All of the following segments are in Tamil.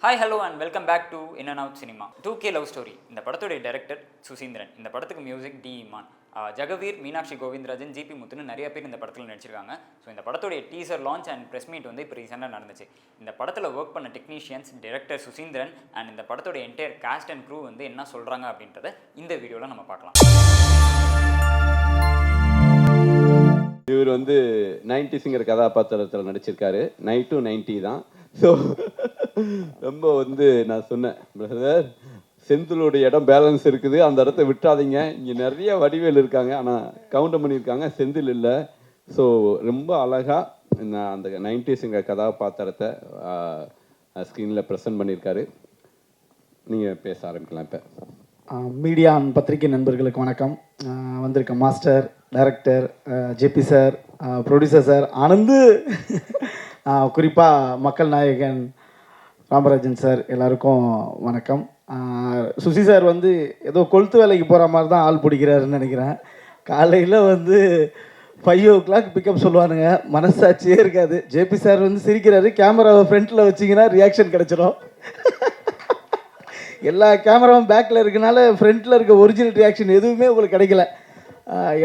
Hi hello and welcome back to in and out cinema. 2K love story இந்த படத்துடைய டைரக்டர் சுசீந்திரன். இந்த படத்துக்கு music D Imman. Jegaveer, Meenakshi Govindarajan, GP முத்துன்னு நிறைய பேர் இந்த படத்தில் நடிச்சிருக்காங்க. ஸோ இந்த படத்துடைய teaser launch and press meet வந்து இப்போ ரீசெண்டாக நடந்துச்சு. இந்த படத்தில் ஒர்க் பண்ண டெக்னீஷியன்ஸ், டைரக்டர் சுசீந்திரன் அண்ட் இந்த படத்துடைய என்டையர் காஸ்ட் அண்ட் க்ரூ வந்து என்ன சொல்கிறாங்க அப்படின்றத இந்த வீடியோவில் நம்ம பார்க்கலாம். இவர் வந்து 90ஸுங்கிற கதாபாத்திரத்தில் நடிச்சிருக்காரு. 90 தான். ஸோ ரொம்ப வந்து நான் சொன்னேன், பிரதர் செந்திலோடைய இடம் பேலன்ஸ் இருக்குது, அந்த இடத்த விட்டுறாதீங்க. இங்கே நிறைய வடிவேல் இருக்காங்க, ஆனால் கவுண்டர் பண்ணியிருக்காங்க, செந்தில் இல்லை. ஸோ ரொம்ப அழகாக நான் அந்த 90ஸுங்கிற கதாபாத்திரத்தை ஸ்க்ரீனில் ப்ரெசென்ட் பண்ணியிருக்காரு. நீங்கள் பேச ஆரம்பிக்கலாம். இப்போ மீடியா பத்திரிகை நண்பர்களுக்கு வணக்கம். வந்திருக்க master, director JP sir, producer sir Anand, குறிப்பாக மக்கள் நாயகன் ராமராஜன் சார், எல்லாருக்கும் வணக்கம். சுசி சார் வந்து ஏதோ கொளுத்து வேலைக்கு போகிற மாதிரி தான் ஆள் பிடிக்கிறாருன்னு நினைக்கிறேன். காலையில் வந்து 5 o'clock பிக்கப் சொல்லுவானுங்க, மனசாட்சியே இருக்காது. ஜேபி சார் வந்து சிரிக்கிறாரு, கேமராவை ஃப்ரண்ட்டில் வச்சிங்கன்னா ரியாக்ஷன் கிடச்சிடும். எல்லா கேமராவும் பேக்கில் இருக்கனால ஃப்ரண்ட்டில் இருக்க ஒரிஜினல் ரியாக்ஷன் எதுவுமே உங்களுக்கு கிடைக்கல.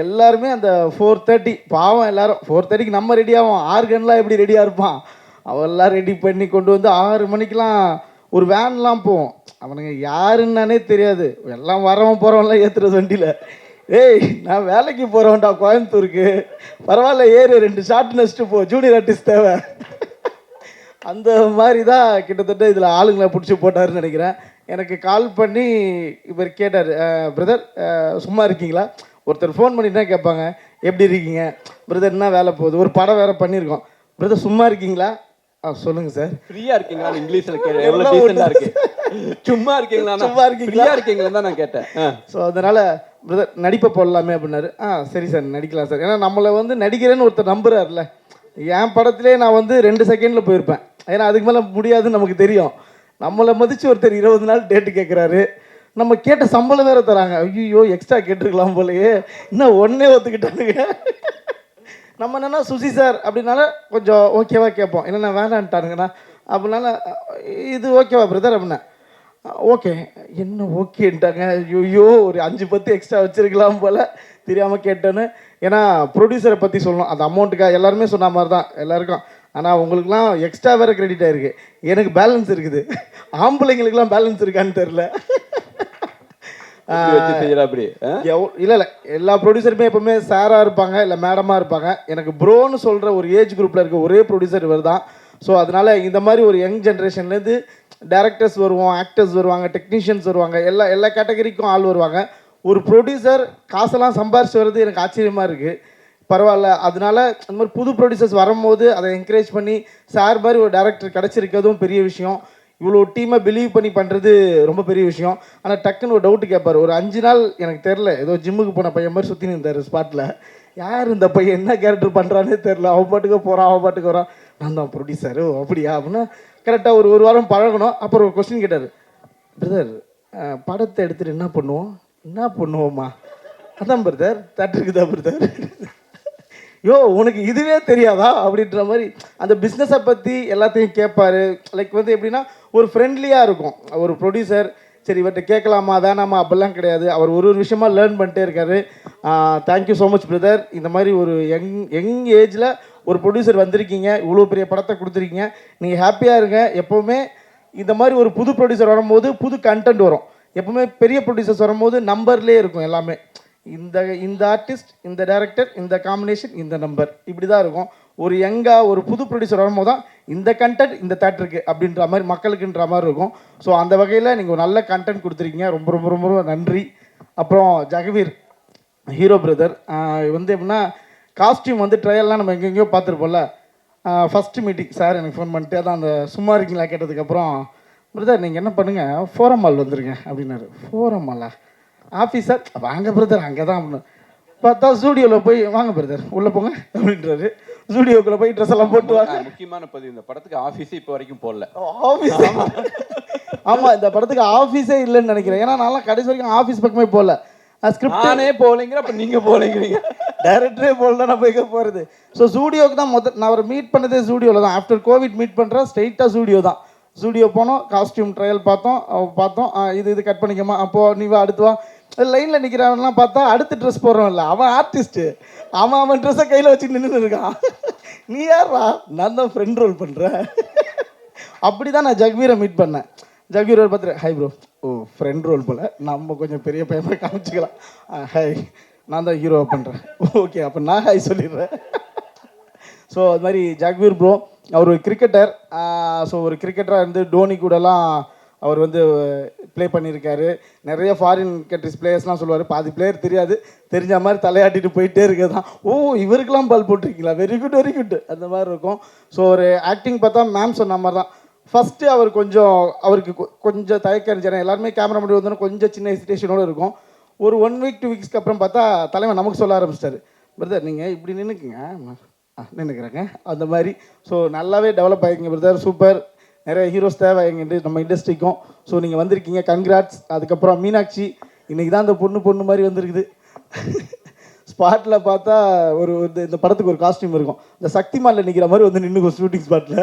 எல்லாருமே அந்த 4:30 பாவம், எல்லோரும் 4:30க்கு நம்ம ரெடியாகும். ஆர்கன்லாம் எப்படி ரெடியாக இருப்பான், அவெல்லாம் ரெடி பண்ணி கொண்டு வந்து 6 மணிக்கெலாம் ஒரு வேன்லாம் போவோம். அவனுங்க யாருன்னானே தெரியாது, எல்லாம் வரவன் போகிறவன்லாம் ஏற்றுறது வண்டியில். ஏய் நான் வேலைக்கு போகிறவன்டா கோயம்புத்தூருக்கு, பரவாயில்ல ஏறு 2 ஷார்ட் நெஸ்ட்டு போ, ஜூனியர் ஆர்டிஸ்ட் தேவை. அந்த மாதிரி தான் கிட்டத்தட்ட இதில் ஆளுங்களை பிடிச்சி போட்டாருன்னு நினைக்கிறேன். எனக்கு கால் பண்ணி இவர் கேட்டார், பிரதர் சும்மா இருக்கீங்களா? ஒருத்தர் ஃபோன் பண்ணி தான் கேட்பாங்க, எப்படி இருக்கீங்க பிரதர், என்ன வேலை போகுது, ஒரு படம் வேறு பண்ணியிருக்கோம், பிரதர் சும்மா இருக்கீங்களா? சொல்லுங்கள் சார். ஃப்ரீயாக இருக்கீங்களா? இங்கிலீஷில் கேட்க எவ்வளோ டீசெண்டாக இருக்கு. சும்மா இருக்கீங்களா? சும்மா இருக்கீங்களா இருக்கீங்களா தான் நான் கேட்டேன். ஸோ அதனால் பிரதர் நடிப்பை போடலாமே அப்படின்னாரு. சரி சார் நடிக்கலாம் சார். ஏன்னா நம்மளை வந்து நடிக்கிறேன்னு ஒருத்தர் நம்புறாருல. என் படத்திலே நான் வந்து 2 செகண்டில் போயிருப்பேன். ஏன்னா அதுக்கு மேலே முடியாதுன்னு நமக்கு தெரியும். நம்மளை மதித்து ஒருத்தர் 20 நாள் டேட்டு கேட்குறாரு. நம்ம கேட்ட சம்பளம் வேறு தராங்க. ஐயோ எக்ஸ்ட்ரா கேட்டிருக்கலாம் போலையே, இன்னும் ஒன்றே ஒத்துக்கிட்டானுங்க. நம்ம என்னென்னா சுசி சார் அப்படின்னால கொஞ்சம் ஓகேவா கேட்போம், என்னென்ன வேணான்ட்டானுங்கண்ணா அப்படின்னால இது ஓகேவா பிரதர் அப்படின்னா ஓகே, என்ன ஓகேன்ட்டாங்க. ஐயோ ஒரு 5-10 எக்ஸ்ட்ரா வச்சுருக்கலாம் போல், தெரியாமல் கேட்டேன்னு. ஏன்னா ப்ரொடியூசரை பற்றி சொல்லணும், அந்த அமௌண்ட்டுக்காக எல்லாருமே சொன்ன மாதிரி தான் எல்லாருக்கும். ஆனால் உங்களுக்குலாம் எக்ஸ்ட்ரா வேறு கிரெடிட் ஆகிருக்கு, எனக்கு பேலன்ஸ் இருக்குது. ஆம்பளைங்களுக்குலாம் பேலன்ஸ் இருக்கான்னு தெரில. இல்லை எல்லா ப்ரொடியூசருமே எப்பவுமே சாராக இருப்பாங்க, இல்லை மேடமாக இருப்பாங்க. எனக்கு ப்ரோன்னு சொல்கிற ஒரு ஏஜ் குரூப்பில் இருக்க ஒரே ப்ரொடியூசர் இவர் தான். ஸோ அதனால் இந்த மாதிரி ஒரு யங் ஜென்ரேஷன்லேருந்து டேரக்டர்ஸ் வருவோம், ஆக்டர்ஸ் வருவாங்க, டெக்னீஷியன்ஸ் வருவாங்க, எல்லா கேட்டகரிக்கும் ஆள் வருவாங்க. ஒரு ப்ரொடியூசர் காசெல்லாம் சம்பாரிச்சு வர்றது எனக்கு ஆச்சரியமாக இருக்குது. பரவாயில்ல, அதனால இந்த மாதிரி புது ப்ரொடியூசர்ஸ் வரும்போது அதை என்கரேஜ் பண்ணி சார் மாதிரி ஒரு டேரக்டர் கிடச்சிருக்கிறதும் பெரிய விஷயம். இவ்வளோ டீமை பிலீவ் பண்ணி பண்ணுறது ரொம்ப பெரிய விஷயம். ஆனால் டக்குன்னு ஒரு டவுட்டு கேட்பார். ஒரு 5 நாள் எனக்கு தெரில, ஏதோ ஜிம்முக்கு போன பையன் மாதிரி சுற்றி நின்றார் ஸ்பாட்டில். யார் இந்த பையன், என்ன கேரக்டர் பண்ணுறானே தெரில, அவன் பாட்டுக்கு போகிறான், அவன் பாட்டுக்கு வரான். நான் தான் ப்ரொடியூசரு அப்படியா அப்படின்னா கரெக்டாக ஒரு வாரம் பழகணும். அப்புறம் ஒரு கொஸ்டின் கேட்டார், பிரதர் படத்தை எடுத்துகிட்டு என்ன பண்ணுவோம்மா? அதான் பிரதர் இருக்குதா பிரதர்? யோ உனக்கு இதுவே தெரியாதா அப்படின்ற மாதிரி அந்த பிஸ்னஸை பற்றி எல்லாத்தையும் கேட்பார். லைக் வந்து எப்படின்னா ஒரு ஃப்ரெண்ட்லியாக இருக்கும் ஒரு ப்ரொடியூசர். சரி இவர்கிட்ட கேட்கலாமா வேணாமா அப்படிலாம் கிடையாது. அவர் ஒரு விஷயமா லேர்ன் பண்ணிட்டே இருக்காரு. Thank you so much brother. இந்த மாதிரி ஒரு யங் ஏஜில் ஒரு ப்ரொடியூசர் வந்திருக்கீங்க, இவ்வளோ பெரிய படத்தை கொடுத்துருக்கீங்க, நீங்கள் ஹாப்பியாக இருங்க. எப்போவுமே இந்த மாதிரி ஒரு புது ப்ரொடியூசர் வரும்போது புது கண்டென்ட் வரும். எப்போவுமே பெரிய ப்ரொடியூசர்ஸ் வரும்போது நம்பர்லேயே இருக்கும் எல்லாமே. இந்த ஆர்டிஸ்ட், இந்த டைரக்டர், இந்த காம்பினேஷன், இந்த நம்பர், இப்படி தான் இருக்கும். ஒரு யங்காக ஒரு புது ப்ரொடியூசர் வரும்போது தான் இந்த கண்டென்ட் இந்த தேட்டருக்கு அப்படின்ற மாதிரி மக்களுக்குன்ற மாதிரி இருக்கும். ஸோ அந்த வகையில் நீங்கள் ஒரு நல்ல கண்டென்ட் கொடுத்துருக்கீங்க, ரொம்ப ரொம்ப ரொம்ப ரொம்ப நன்றி. அப்புறம் ஜெகவீர் ஹீரோ பிரதர் வந்து எப்படின்னா காஸ்டியூம் வந்து ட்ரையல்லாம் நம்ம எங்கெங்கேயோ பார்த்துருப்போம்ல. ஃபஸ்ட்டு மீட்டிங் சார் எனக்கு ஃபோன் பண்ணிட்டு அதான் அந்த சும்மா இருக்கீங்களா கேட்டதுக்கப்புறம், பிரதர் நீங்கள் என்ன பண்ணுங்கள் ஃபோரம் மால் வந்துருங்க அப்படின்னாரு. Forum Mala officer? வாங்க பிரதர் அங்கே தான் அப்படின்னு பார்த்தா ஸ்டூடியோவில் போய் வாங்க பிரதர் உள்ளே போங்க அப்படின்றாரு. ஸ்டூடியோக்குள்ளே போய் ட்ரெஸ் எல்லாம் போட்டு வாங்க. முக்கியமான பதிவு, இந்த படத்துக்கு ஆஃபீஸே இப்போ வரைக்கும் போடல. ஆஃபீஸ் ஆமாம், இந்த படத்துக்கு ஆஃபீஸே இல்லைன்னு நினைக்கிறேன். ஏன்னா நான்லாம் கடைசி வரைக்கும் ஆஃபீஸ் பக்கமே போகல. ஸ்கிரிப்டானே போகலைங்கிற, அப்போ நீங்கள் போகலைங்கிறீங்க. டைரக்டரே போகல, நான் போய் போகிறது. ஸோ ஸ்டூடியோக்கு தான் நான் அவரை மீட் பண்ணதே ஸ்டூடியோவில் தான். ஆஃப்டர் கோவிட் மீட் பண்ணுறேன், ஸ்ட்ரெயிட்டாக ஸ்டூடியோ தான். ஸ்டூடியோ போனோம், காஸ்டியூம் ட்ரையல் பார்த்தோம் இது கட் பண்ணிக்கமா, அப்போது நீ வா அடுத்து வா. லைனில் நிற்கிறவன்லாம் பார்த்தா அடுத்த ட்ரெஸ் போடுறோம் இல்லை, அவன் ஆர்டிஸ்ட்டு, அவன் ட்ரெஸ்ஸை கையில் வச்சு நின்று இருக்கான். நீ யாரா? நான் தான் ஃப்ரெண்ட் ரோல் பண்ணுறேன். அப்படி தான் நான் ஜக்வீரை மீட் பண்ணேன். ஜக்வீர் பார்த்துட்டு ஹை ப்ரோ, ஓ ஃப்ரெண்ட் ரோல் போல், நம்ம கொஞ்சம் பெரிய பையன் காமிச்சிக்கலாம். ஹை, நான் தான் ஹீரோவை பண்ணுறேன். ஓகே, அப்போ நான் ஹை சொல்லிடுறேன். ஸோ அது மாதிரி ஜக்வீர் ப்ரோ அவர் ஒரு கிரிக்கெட்டர். ஸோ ஒரு கிரிக்கெட்டராக இருந்து டோனி கூடலாம் அவர் வந்து ப்ளே பண்ணியிருக்காரு. நிறைய ஃபாரின் கண்ட்ரிஸ் பிளேயர்ஸ்லாம் சொல்லுவார், பாதி பிளேயர் தெரியாது, தெரிஞ்ச மாதிரி தலையாட்டிட்டு போயிட்டே இருக்குது தான். ஓ இவருக்கெல்லாம் பால் போட்டிருக்கீங்களா, வெரி குட் வெரி குட், அந்த மாதிரி இருக்கும். ஸோ ஒரு ஆக்டிங் பார்த்தா மேம் சொன்ன மாதிரி தான். ஃபஸ்ட்டு அவர் அவருக்கு கொஞ்சம் தயக்கம் இருந்துச்சு. எல்லாருமே கேமரா முன்னாடி வந்தோன்னா கொஞ்சம் சின்ன ஹெசிடேஷனோடு இருக்கும். ஒரு 1 வீக் 2 வீக்ஸ்க்கு அப்புறம் பார்த்தா தலைவன் நமக்கு சொல்ல ஆரம்பிச்சிட்டாரு, பிரதர் நீங்கள் இப்படி நின்றுக்குங்க, நின்றுக்கிறேங்க அந்த மாதிரி. ஸோ நல்லாவே டெவலப் ஆகிங்க பிரதர், சூப்பர். நிறைய ஹீரோஸ் தேவை எங்கள் நம்ம இண்டஸ்ட்ரிக்கும். ஸோ நீங்கள் வந்திருக்கீங்க, கங்க்ராட்ஸ். அதுக்கப்புறம் மீனாட்சி, இன்றைக்கி தான் அந்த பொண்ணு மாதிரி வந்திருக்குது. ஸ்பாட்டில் பார்த்தா இந்த படத்துக்கு ஒரு காஸ்டியூம் இருக்கும், இந்த சக்திமானில் நிற்கிற மாதிரி வந்து நின்றுக்கும் ஷூட்டிங் ஸ்பாட்டில்.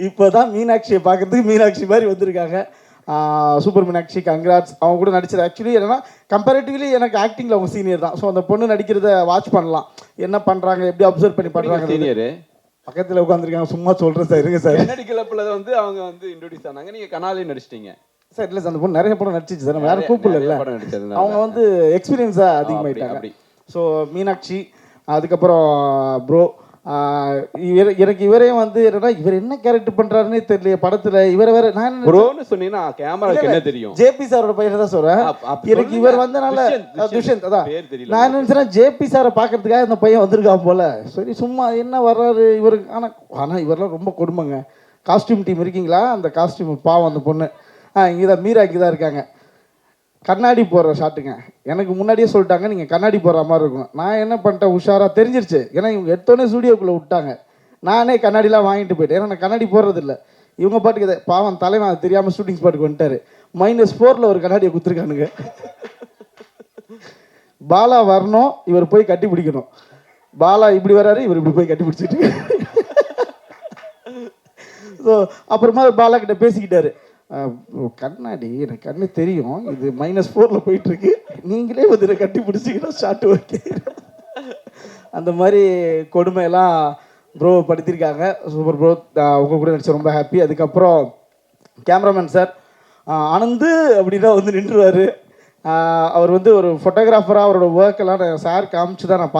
இப்போ தான் மீனாட்சியை பார்க்குறதுக்கு மீனாட்சி மாதிரி வந்திருக்காங்க. Super Meenakshi, congrats. அவங்க கூட நடிச்சது ஆக்சுவலி என்னன்னா கம்பேரிட்டிவ்லி எனக்கு ஆக்டிங்கில் அவங்க சீனியர் தான். ஸோ அந்த பொண்ணு நடிக்கிறத வாட்ச் பண்ணலாம், என்ன பண்ணுறாங்க, எப்படி அப்சர்வ் பண்ணி பண்ணுறாங்க. சீனியர் பக்கத்தில் உட்காந்துருக்காங்க, சும்மா சொல்கிறேன் சார், இருங்க சார். கன்னடி கிளப்பில் வந்து அவங்க வந்து இன்ட்ரோடியூஸ் ஆனாங்க, நீங்கள் கனாலையும் நடிச்சிட்டீங்க சார். இல்லை சார், அந்த பொண்ணு நிறைய படம் நடிச்சிச்சு சார், நம்ம யாரும் கூப்பிடல. அவங்க வந்து எக்ஸ்பீரியன்ஸாக அதிகமாகிட்டாங்க. ஸோ மீனாட்சி, அதுக்கப்புறம் ப்ரோ எனக்கு இவரையும் வந்து என்னன்னா இவர் என்ன கேரக்டர் பண்றாருன்னே தெரியல படத்துல. இவரை வேற நான் ப்ரோன்னு சொன்னீங்கன்னா கேமராக்கு என்ன தெரியும், ஜேபி சாரோட பையனை தான் சொல்றேன். எனக்கு இவர் வந்தனால துஷ்யந்த் அதான் நான் நினைச்சேன், ஜேபி சாரை பார்க்கறதுக்காக இந்த பையன் வந்திருக்கான் போல. சரி சும்மா என்ன வர்றாரு இவருக்கு. ஆனால் இவரெல்லாம் ரொம்ப கொடுமைங்க. காஸ்டியூம் டீம் இருக்கீங்களா? அந்த காஸ்டியூம் பாவம் அந்த பொண்ணு இங்கே தான், மீரா இங்கே தான் இருக்காங்க. கண்ணாடி போடுற ஷாட்டுங்க, எனக்கு முன்னாடியே சொல்லிட்டாங்க நீங்கள் கண்ணாடி போடுற மாதிரி இருக்கும். நான் என்ன பண்ணிட்டேன், உஷாராக தெரிஞ்சிருச்சு, ஏன்னா இவங்க எடுத்தோடனே ஸ்டூடியோக்குள்ளே விட்டாங்க. நானே கண்ணாடிலாம் வாங்கிட்டு போயிட்டேன், ஏன்னா நான் கண்ணாடி போடுறதில்ல. இவங்க பாட்டுக்கு இதை பாவம் தலைவன் அது தெரியாமல் ஷூட்டிங் ஸ்பாட்டுக்கு வந்துட்டார். -4 ஒரு கண்ணாடியை கொடுத்துருக்கானுங்க. பாலா வரணும், இவர் போய் கட்டி பிடிக்கணும். பாலா இப்படி வராரு, இவர் இப்படி போய் கட்டி பிடிச்சிட்டு. ஸோ அப்புறமா பாலா கிட்ட பேசிக்கிட்டாரு, கண்ணாடி எனக்கு கண்ணு தெரியும், இது -4 போயிட்டுருக்கு, நீங்களே வந்து கட்டி பிடிச்சிக்கிட்டா ஷார்ட் ஓகே. அந்த மாதிரி கொடுமையெல்லாம் ப்ரோ படுத்திருக்காங்க. சூப்பர் ப்ரோ, உங்கள் கூட நடிச்ச ரொம்ப ஹாப்பி. அதுக்கப்புறம் கேமராமேன் சார் ஆனந்து அப்படின்னா வந்து நின்றுவார். அவர் வந்து ஒரு ஃபோட்டோகிராஃபராக அவரோட ஒர்க்கெல்லாம் சார் காமிச்சு தான் நான்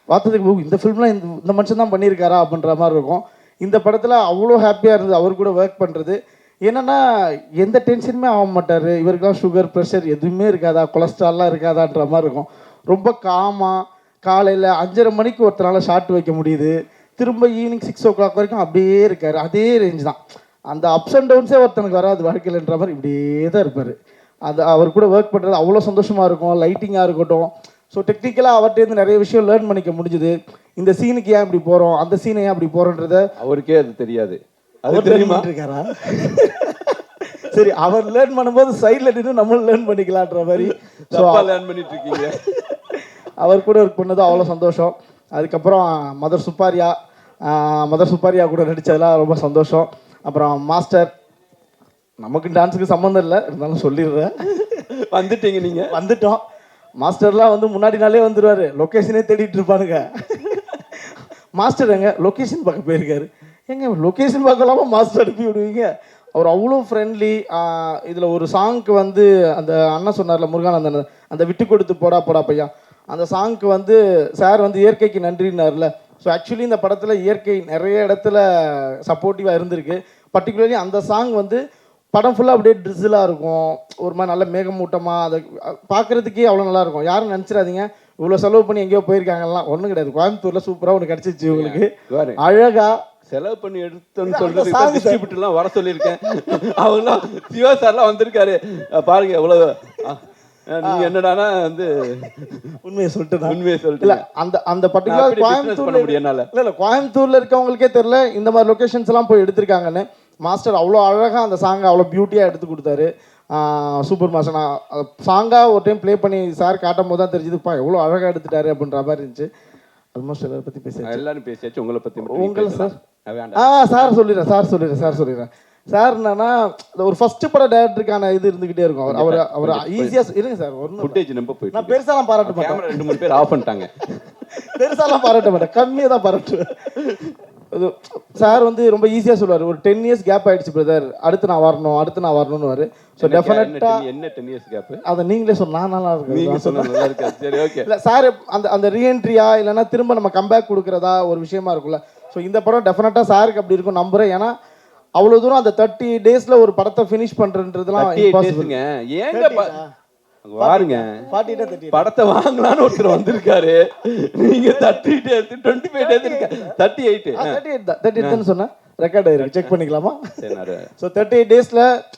பார்த்ததுக்கு இந்த ஃபிலிம்லாம் இந்த மனுஷன் தான் பண்ணியிருக்காரா அப்படின்ற மாதிரி இருக்கும். இந்த படத்தில் அவ்வளோ ஹாப்பியாக இருந்தது அவர் கூட ஒர்க் பண்ணுறது. என்னென்னா எந்த டென்ஷனுமே ஆக மாட்டார். இவருக்கெல்லாம் சுகர் ப்ரெஷர் எதுவுமே இருக்காதா, கொலஸ்ட்ரால்லாம் இருக்காதான்ற மாதிரி இருக்கும். ரொம்ப காமாக காலையில் 5:30 மணிக்கு ஒருத்தரால் ஷார்ட் வைக்க முடியுது, திரும்ப ஈவினிங் 6 o'clock வரைக்கும் அப்படியே இருக்கார். அதே ரேஞ்ச் தான், அந்த அப்ஸ் அண்ட் டவுன்ஸே ஒருத்தனுக்கு வராது வாழ்க்கையில்ன்ற மாதிரி இப்படியே தான் இருப்பார். அது அவர் கூட ஒர்க் பண்ணுறது அவ்வளோ சந்தோஷமாக இருக்கும். லைட்டிங்காக இருக்கட்டும், ஸோ டெக்னிக்கலாக அவர்கிட்டேருந்து நிறைய விஷயம் லேர்ன் பண்ணிக்க முடிஞ்சுது. இந்த சீனுக்கு ஏன் இப்படி போகிறோம், அந்த சீனை ஏன் அப்படி போகிறோன்றத அவருக்கே அது தெரியாது. அவர் தெரியுமா இருக்காரா? சரி, அவர் லேர்ன் பண்ணும்போது சைடில் நின்று நம்மளும் லேர்ன் பண்ணிக்கலான்ற மாதிரி லேர்ன் பண்ணிட்டு இருக்கீங்க. அவர் கூட ஒர்க் பண்ணது அவ்வளோ சந்தோஷம். அதுக்கப்புறம் மதர் சுப்பாரியா கூட நடித்ததெல்லாம் ரொம்ப சந்தோஷம். அப்புறம் மாஸ்டர், நமக்கு டான்ஸுக்கு சம்மந்தம் இல்லை, இருந்தாலும் சொல்லிடுறேன். வந்துட்டீங்க, நீங்கள் வந்துட்டோம். மாஸ்டர்லாம் வந்து முன்னாடி நாளே வந்துடுவார், லொக்கேஷனே தேடிட்டு இருப்பானுங்க. மாஸ்டர் எங்க லொக்கேஷன் பார்க்க போயிருக்காரு, எங்க லொக்கேஷன் பார்க்கலாமா மாஸ்டர் அனுப்பி விடுவீங்க. அவர் அவ்வளோ ஃப்ரெண்ட்லி. இதில் ஒரு சாங்க்கு வந்து அந்த அண்ணன் சொன்னார்ல முருகானந்தன், அந்த விட்டு கொடுத்து போடா பையா, அந்த சாங்க்கு வந்து சார் வந்து இயற்கைக்கு நன்றினார்ல. ஸோ ஆக்சுவலி இந்த படத்தில் இயற்கை நிறைய இடத்துல சப்போர்ட்டிவாக இருந்திருக்கு. பர்டிகுலர்லி அந்த சாங் வந்து படம் ஃபுல்லாக அப்படியே ட்ரிஸிலாக இருக்கும், ஒரு மாதிரி நல்ல மேகமூட்டமாக, அதை பார்க்குறதுக்கே அவ்வளோ நல்லாயிருக்கும். யாரும் நினச்சிடாதீங்க இவ்வளோ செலவு பண்ணி எங்கேயோ போயிருக்காங்கலாம், ஒன்றும் கிடையாது. கோயம்புத்தூரில் சூப்பராக ஒன்று கிடச்சிச்சு உங்களுக்கு, அழகாக செலவு பண்ணி எடுத்தோன்னு சொல்றது டிஸ்ட்ரிபியூட்டர்லாம் வர சொல்லியிருக்கேன். அவங்களாம் சிவா சார்லாம் வந்திருக்காரு பாருங்க எவ்வளோ. நீங்க என்னடானா வந்து உண்மையை சொல்லிட்டு இல்லை அந்த பர்டிகுலர் கோயம்புத்தூர்ல இருக்கவங்களுக்கே தெரியல இந்த மாதிரி லொக்கேஷன்ஸ் எல்லாம் போய் எடுத்திருக்காங்கன்னு. மாஸ்டர் அவ்வளோ அழகாக அந்த சாங்கை அவ்வளோ பியூட்டியாக எடுத்து கொடுத்தாரு. Super master. நான் சாங்காக ஒரு டைம் ப்ளே பண்ணி சார் காட்டும் போது தான் தெரிஞ்சுதுப்பா எவ்வளோ அழகாக எடுத்துட்டாரு அப்படின்ற மாதிரி இருந்துச்சு. ஆல்மோஸ்ட் எல்லாரை பற்றி பேசியாச்சு. எல்லாரும் பேசியாச்சு, உங்களை பற்றி மட்டும் உங்களை சார் வேண்டாம். சார் சொல்லிடுறேன். சார் என்னன்னா ஒரு ஃபர்ஸ்ட் பட டைரக்டருக்கான இது இருந்துகிட்டே இருக்கும். அவர் ஈஸியா இருங்க சார். ஃபுட்டேஜ் நம்ப போயிட்டு நான் பெருசாலாம் பாராட்ட மாட்டேன். கேமரா 2-3 பேர் ஆஃப் பண்ணிட்டாங்க. பெருசாலாம் பாராட்ட மாட்டேன், கம்மியாக தான் பாராட்டுவேன். அது சார் வந்து ரொம்ப ஈஸியாக சொல்லுவார். ஒரு 10 years கேப் ஆயிடுச்சு பிரதர், அடுத்து நான் வரணும்னு. ஸோ டெஃபினட்டா என்ன 10 years கேப்? அதை நீங்களே சொன்னா நல்லா இருக்கு. நீங்க சொன்னா நல்லா இருக்கு. சரி, ஓகே. இல்லை சார், அந்த ரீஎன்ட்ரியா இல்லைன்னா திரும்ப நம்ம கம்பேக் கொடுக்குறதா ஒரு விஷயமா இருக்குல்ல. ஸோ இந்த படம் டெஃபினட்டாக சாருக்கு அப்படி இருக்கும் நம்புறேன். ஏன்னா அவ்வளோ தூரம் அந்த 30 days ஒரு படத்தை ஃபினிஷ் பண்ணுறதுலாம் இம்பாசிபிள்ங்க. ஏங்க பாருங்க, படத்தை வாங்கலான்னு ஒருத்தர் வந்திருக்காரு. நீங்க 30 days 25 days இருக்கு. 38 சொன்னேன், ரெக்கார்ட் ஆயிருக்கு, செக் பண்ணிக்கலாமா? ஸோ 38 days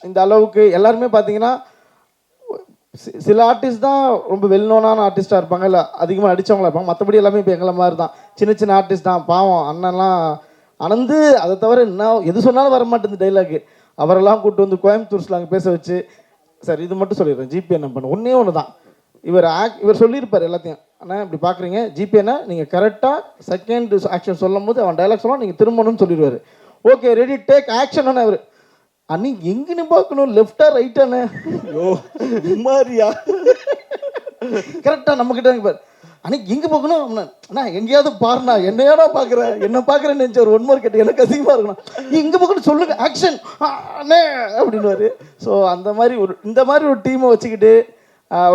இந்த அளவுக்கு எல்லாருமே பார்த்தீங்கன்னா சில ஆர்டிஸ்ட் தான் ரொம்ப வெல்னோனான ஆர்டிஸ்டாக இருப்பாங்க, இல்லை அதிகமாக நடித்தவங்களா இருப்பாங்க. மற்றபடி எல்லாமே இப்போ எங்களை மாதிரி தான் சின்ன சின்ன ஆர்டிஸ்ட் தான். பாவம் அண்ணன்லாம் அனந்து அதை தவிர என்ன எது சொன்னாலும் வர மாட்டேங்குது டைலாக். அவரெல்லாம் கூப்பிட்டு வந்து கோயம்புத்தூர்ஸில் அங்கே பேச வச்சு, சார் இது மட்டும் சொல்லிடுறேன், ஜிபே என்ன பண்ண ஒன்றே ஒன்று தான். இவர் சொல்லியிருப்பார் எல்லாத்தையும். ஆனால் இப்படி பார்க்குறீங்க ஜிபேனா நீங்கள் கரெக்டாக செகண்ட் ஆக்ஷன் சொல்லும் போது அவன் டைலாக் சொல்லலாம், நீங்கள் திரும்பணும்னு சொல்லிடுவார். Okay ready take action. அவர் அன்னைக்கு எங்கன்னு பார்க்கணும், லெஃப்டா ரைட்டானே மாதிரியா கரெக்டாக நம்மக்கிட்ட பாரு. அன்னைக்கு எங்கே பார்க்கணும் அண்ணா, எங்கேயாவது பாருண்ணா, என்னையானா பார்க்குறேன், என்ன பார்க்குறேன்னு நினச்ச ஒரு 1 more கேட்டு எனக்கு அதிகமாக இருக்கணும், எங்கே பார்க்கணும் சொல்லுங்க ஆக்ஷன் அண்ணே அப்படின்வாரு. ஸோ அந்த மாதிரி இந்த மாதிரி ஒரு டீமை வச்சுக்கிட்டு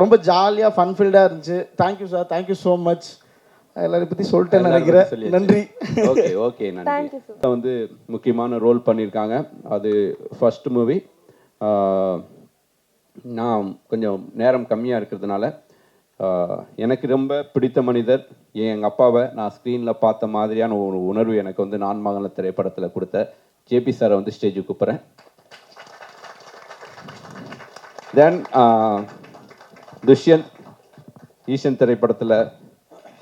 ரொம்ப ஜாலியாக ஃபன்ஃபில்டாக இருந்துச்சு. Thank you sir, thank you so much. எல்லாரையும் பற்றி சொல்லிட்டேன்னு நினைக்கிறேன். நன்றி. ஓகே ஓகே நன்றி. வந்து முக்கியமான ரோல் பண்ணியிருக்காங்க. அது ஃபர்ஸ்ட் மூவி. நான் கொஞ்சம் நேரம் கம்மியாக இருக்கிறதுனால எனக்கு ரொம்ப பிடித்த மனிதர் எங்கள் அப்பாவை நான் ஸ்க்ரீனில் பார்த்த மாதிரியான ஒரு உணர்வு எனக்கு வந்து நான் மகன் திரைப்படத்தில் கொடுத்த ஜேபி சாரை வந்து ஸ்டேஜுக்கு கூப்பிட்றேன். தென் துஷ்யந்த் ஈசன் திரைப்படத்தில்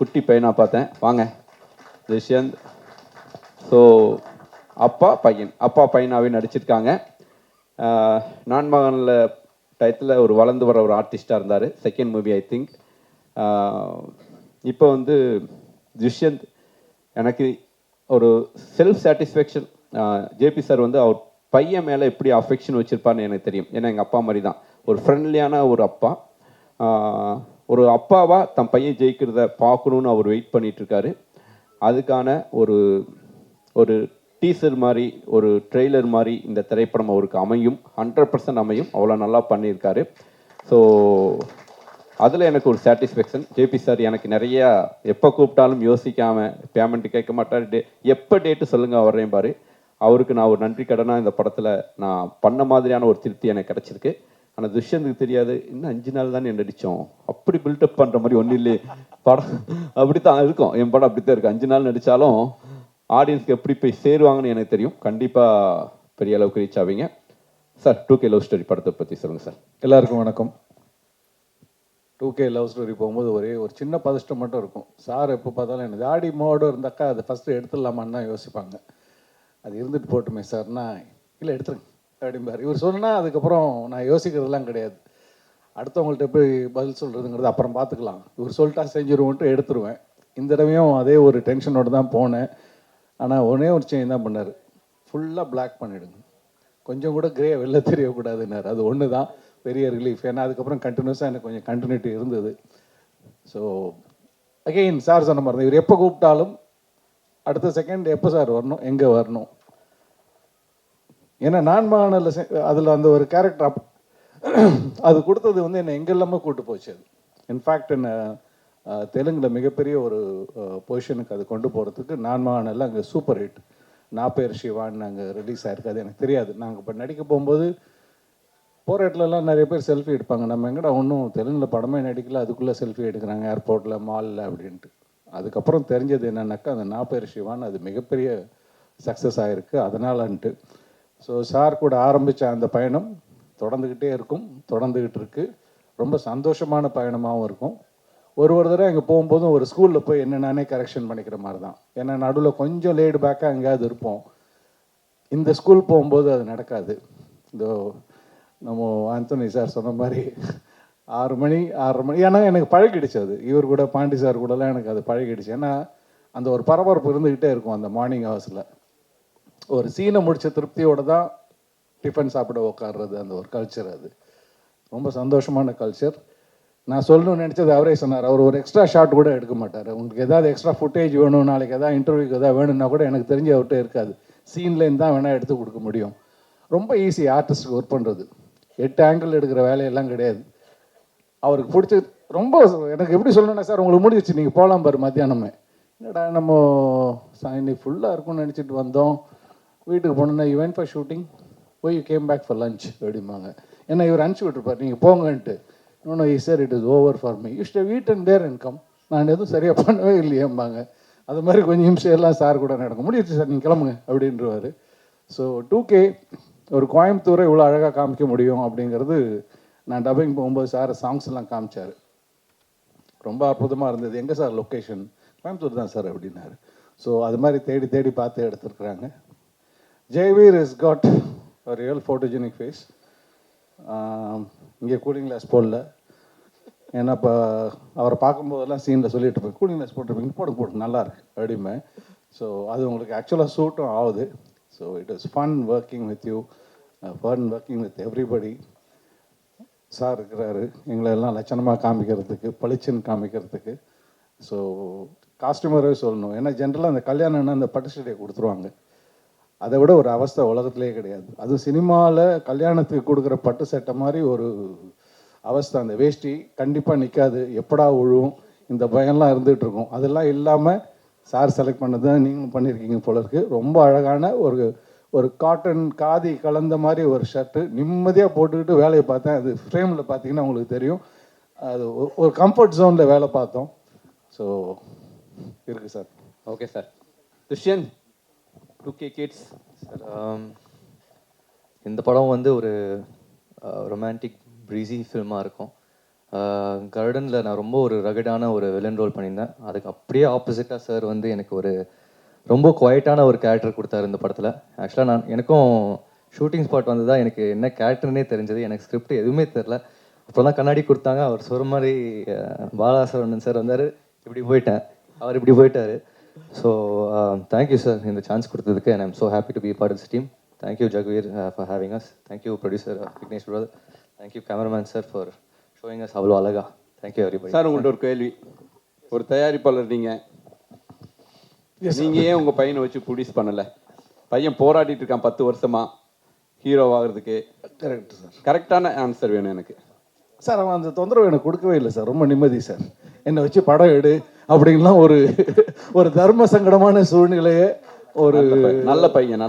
குட்டி பையனாக பார்த்தேன். வாங்க துஷ்யந்த். ஸோ அப்பா பையனாகவே நடிச்சிருக்காங்க. நான் மகனில் டயத்தில் ஒரு வளர்ந்து வர ஒரு ஆர்டிஸ்டாக இருந்தார். Second movie I think. இப்போ வந்து துஷ்யந்த் எனக்கு ஒரு செல்ஃப் சாட்டிஸ்ஃபேக்ஷன். ஜேபி சார் வந்து அவர் பையன் மேலே எப்படி அஃபெக்ஷன் வச்சுருப்பான்னு எனக்கு தெரியும். ஏன்னா எங்கள் அப்பா மாதிரி தான் ஒரு ஃப்ரெண்ட்லியான ஒரு அப்பா. ஒரு அப்பாவாக தன் பையன் ஜெயிக்கிறத பார்க்கணுன்னு அவர் வெயிட் பண்ணிகிட்ருக்காரு. அதுக்கான ஒரு டீசர் மாதிரி ஒரு ட்ரெய்லர் மாதிரி இந்த திரைப்படம் அவருக்கு அமையும், 100% அமையும். அவ்வளோ நல்லா பண்ணியிருக்காரு. ஸோ அதில் எனக்கு ஒரு சாட்டிஸ்ஃபேக்ஷன். ஜேபி சார் எனக்கு நிறையா எப்போ கூப்பிட்டாலும் யோசிக்காமல் பேமெண்ட்டு கேட்க மாட்டார். எப்போ டேட்டு சொல்லுங்கள் வர்றேன் பாரு. அவருக்கு நான் ஒரு நன்றி கடனாக இந்த படத்தில் நான் பண்ண மாதிரியான ஒரு திருப்தி எனக்கு கிடச்சிருக்கு. ஆனால் துஷ்யந்துக்கு தெரியாது, இன்னும் 5 நாள் தானே நடித்தோம், அப்படி பில்டப் பண்ணுற மாதிரி ஒன்றும் இல்லையே படம். அப்படி தான் இருக்கும் என் படம், அப்படி தான் இருக்குது. 5 நாள் நடித்தாலும் ஆடியன்ஸ்க்கு எப்படி போய் சேருவாங்கன்னு எனக்கு தெரியும். கண்டிப்பாக பெரிய அளவுக்கு ரீச் ஆவீங்க சார். 2K லவ் ஸ்டோரி படத்தை பற்றி சொல்லுங்கள் சார். எல்லாருக்கும் வணக்கம். 2K லவ் ஸ்டோரி போகும்போது ஒரு சின்ன பதஷ்டம் மட்டும் இருக்கும். சார் எப்போ பார்த்தாலும் எனக்கு ஆடி மோடு இருந்தாக்கா அதை ஃபஸ்ட்டு எடுத்துடலாமான்னு தான் யோசிப்பாங்க. அது இருந்துட்டு போட்டுமே சார்னா, இல்லை எடுத்துருங்க அப்படிம்பார். இவர் சொன்னால் அதுக்கப்புறம் நான் யோசிக்கிறதுலாம் கிடையாது. அடுத்தவங்கள்ட்ட எப்படி பதில் சொல்கிறதுங்கிறது அப்புறம் பார்த்துக்கலாம், இவர் சொல்லிட்டா செஞ்சுருவோன்ட்டு எடுத்துருவேன். இந்த தடவையும் அதே ஒரு டென்ஷனோடு தான் போனேன். ஆனால் ஒரே ஒரு சேஞ்ச் தான் பண்ணார், ஃபுல்லாக பிளாக் பண்ணிவிடுங்க, கொஞ்சம் கூட கிரே வெளில தெரியக்கூடாதுன்னாரு. அது ஒன்று தான் பெரிய ரிலீஃப். ஏன்னா அதுக்கப்புறம் கண்டினியூஸாக எனக்கு கொஞ்சம் கண்டினியூட்டி இருந்தது. ஸோ அகெயின் சார் சொன்ன மாதிரி தான், இவர் எப்போ கூப்பிட்டாலும் அடுத்த செகண்ட் எப்போ சார் வரணும், எங்கே வரணும். ஏன்னா நான் மகனில் அதில் அந்த ஒரு கேரக்டர் அது கொடுத்தது வந்து என்னை எங்கெல்லாமே கூப்பிட்டு போச்சு. அது இன்ஃபேக்ட் என்னை தெலுங்கில் மிகப்பெரிய ஒரு பொசிஷனுக்கு அது கொண்டு போகிறதுக்கு நான் மகனெல்லாம் அங்கே சூப்பர் ஹிட். நான் பேர் சிவான்னு அங்கே ரிலீஸ் ஆகிருக்கு. அது எனக்கு தெரியாது. நாங்கள் இப்போ நடிக்க போகும்போது போகிற இடத்துலலாம் நிறைய பேர் செல்ஃபி எடுப்பாங்க. நம்ம எங்கடா ஒன்றும் தெலுங்கில் படமே நடிக்கல, அதுக்குள்ளே செல்ஃபி எடுக்கிறாங்க ஏர்போர்ட்டில் மாலில் அப்படின்ட்டு. அதுக்கப்புறம் தெரிஞ்சது என்னன்னாக்கா அந்த நான் பேர் சிவான்னு அது மிகப்பெரிய சக்ஸஸ் ஆகிருக்கு அதனாலன்ட்டு. ஸோ சார் கூட ஆரம்பித்த அந்த பயணம் தொடர்ந்துக்கிட்டே இருக்கும், தொடர்ந்துக்கிட்டு இருக்குது. ரொம்ப சந்தோஷமான பயணமாகவும் இருக்கும். ஒரு தடவை அங்கே போகும்போதும் ஒரு ஸ்கூலில் போய் என்ன நானே கரெக்ஷன் பண்ணிக்கிற மாதிரி தான். ஏன்னா நடுவில் கொஞ்சம் லேடு பேக்காக எங்கேயாவது இருப்போம். இந்த ஸ்கூல் போகும்போது அது நடக்காது. இந்த நம்ம ஆந்தோனி சார் சொன்ன மாதிரி 6 மணி 6:30 மணி, ஏன்னா எனக்கு பழகிடுச்சு அது. இவர் கூட பாண்டி சார் கூடலாம் எனக்கு அது பழகிடுச்சு. ஏன்னா அந்த ஒரு பரபரப்பு இருந்துக்கிட்டே இருக்கும் அந்த மார்னிங் ஹவர்ஸில். ஒரு சீனை முடித்த திருப்தியோடு தான் டிஃபன் சாப்பிட உட்கார்றது, அந்த ஒரு கல்ச்சர். அது ரொம்ப சந்தோஷமான கல்ச்சர். நான் சொல்லணும்னு நினச்சது அவரே சொன்னார். அவர் ஒரு எக்ஸ்ட்ரா ஷாட் கூட எடுக்க மாட்டார். உங்களுக்கு எதாவது எக்ஸ்ட்ரா ஃபுட்டேஜ் வேணும், நாளைக்கு எதாவது இன்டர்வியூக்கு எதாவது வேணும்னா கூட எனக்கு தெரிஞ்ச அவர்கிட்ட இருக்காது. சீன்லேருந்து தான் வேணால் எடுத்து கொடுக்க முடியும். ரொம்ப ஈஸி ஆர்டிஸ்ட்டுக்கு ஒர்க் பண்ணுறது. 8 ஆங்கிள் எடுக்கிற வேலையெல்லாம் கிடையாது. அவருக்கு பிடிச்ச ரொம்ப எனக்கு எப்படி சொல்லணும்னா, சார் உங்களுக்கு முடிஞ்சிச்சு நீங்கள் போகலாம் பாரு மத்தியானமே. என்னடா நம்ம இன்னைக்கு ஃபுல்லாக இருக்கும்னு நினச்சிட்டு வந்தோம், வீட்டுக்கு போனோன்னா யூ வென்ட் ஃபார் ஷூட்டிங், போய் you came back for lunch அப்படிம்பாங்க. ஏன்னா இவர் அனுப்பிச்சி விட்டுருப்பார் நீங்கள் போங்கன்ட்டு. No sir it is over for me, you should wait and there and come. நான் எதுவும் சரியாக பண்ணவே இல்லையேம்பாங்க. அது மாதிரி கொஞ்சம் நிமிஷம் எல்லாம் சார் கூட நடக்கும். முடிஞ்சிச்சு சார் நீங்கள் கிளம்புங்க அப்படின்றவாரு. ஸோ 2K ஒரு கோயம்புத்தூரை இவ்வளோ அழகாக காமிக்க முடியும் அப்படிங்கிறது, நான் டப்பிங் போகும்போது சார் சாங்ஸ் எல்லாம் காமிச்சார். ரொம்ப அற்புதமாக இருந்தது. எங்கே சார் லொக்கேஷன்? கோயம்புத்தூர் தான் சார் அப்படின்னாரு. ஸோ அது மாதிரி தேடி தேடி பார்த்து எடுத்துருக்குறாங்க. Jayaveer is got a real photogenic face. இங்கே கூலிங் கிளாஸ் போடல. ஏன்னா இப்போ அவரை பார்க்கும்போதெல்லாம் சீனில் சொல்லிட்டு இருப்பேன், கூலிங் கிளாஸ் போட்டிருப்பீங்க, போட்டு நல்லா இருக்கு அப்படிமே. ஸோ அது உங்களுக்கு ஆக்சுவலாக சூட்டும் ஆகுது. So it is fun working with you, fun working with everybody. Sir இருக்கிறாரு எங்களை எல்லாம் லட்சணமாக காமிக்கிறதுக்கு, பளிச்சுன்னு காமிக்கிறதுக்கு. ஸோ காஸ்டியூமரே சொல்லணும். ஏன்னா ஜென்ரலாக அந்த கல்யாணம்னா அந்த பட்டு சட்டையை கொடுத்துருவாங்க. அதை விட ஒரு அவஸ்தை உலகத்திலே கிடையாது. அதுவும் சினிமாவில் கல்யாணத்துக்கு கொடுக்குற பட்டு சட்டை மாதிரி ஒரு அவஸ்தை. அந்த வேஷ்டி கண்டிப்பாக நிற்காது, எப்படா விழுவும், இந்த பயம்லாம் இருந்துகிட்டு இருக்கும். அதெல்லாம் இல்லாமல் சார் செலக்ட் பண்ணது தான் நீங்களும் பண்ணியிருக்கீங்க போல இருக்குது. ரொம்ப அழகான ஒரு காட்டன் காதி கலந்த மாதிரி ஒரு ஷர்ட்டு நிம்மதியாக போட்டுக்கிட்டு வேலையை பார்த்தேன். அது ஃப்ரேமில் பார்த்தீங்கன்னா உங்களுக்கு தெரியும். அது ஒரு கம்ஃபர்ட் ஜோனில் வேலை பார்த்தோம். ஸோ இருக்குது sir. Okay sir. Dushyant, 2K kids sir, இந்த படம் வந்து ஒரு ரொமான்டிக் ப்ரீஸி ஃபில்மாக இருக்கும். கார்டனில் நான் ரொம்ப ஒரு ரகடான ஒரு வில்லன் ரோல் பண்ணியிருந்தேன். அதுக்கு அப்படியே ஆப்போசிட்டாக சார் வந்து எனக்கு ஒரு ரொம்ப குவைட்டான ஒரு கேரக்டர் கொடுத்தாரு இந்த படத்தில். ஆக்சுவலாக எனக்கும் ஷூட்டிங் ஸ்பாட் வந்து தான் எனக்கு என்ன கேரக்டர்னே தெரிஞ்சது. எனக்கு ஸ்கிரிப்ட் எதுவுமே தெரில. அப்புறம் தான் கண்ணாடி கொடுத்தாங்க. அவர் சொல்கிற மாதிரி பாலாசரவணன் சார் வந்தார், இப்படி போயிட்டேன், அவர் இப்படி போயிட்டார். ஸோ தேங்க்யூ சார் இந்த சான்ஸ் கொடுத்ததுக்கு. And I'm so happy to be part of this team. Thank you Jagaveer for having us. Thank you producer Vignesh brother. Thank you cameraman sir for showing us அவ்வளோ அழகா. Thank you everybody. சார், உங்கள்கிட்ட ஒரு கேள்வி. ஒரு தயாரிப்பாளர் நீங்கள் ஏன் உங்கள் பையனை வச்சு ப்ரொடியூஸ் பண்ணலை? பையன் போராடிட்டு இருக்கான் 10 வருஷமா ஹீரோ ஆகிறதுக்கு. Correct sir. கரெக்டான ஆன்சர் வேணும் எனக்கு. சார் அவன் அந்த தொந்தரவு எனக்கு கொடுக்கவே இல்லை சார். ரொம்ப நிம்மதி சார். என்னை வச்சு படம் எடு அப்படின்லாம் ஒரு தர்ம சங்கடமான சூழ்நிலையே ஒரு நல்ல பையன்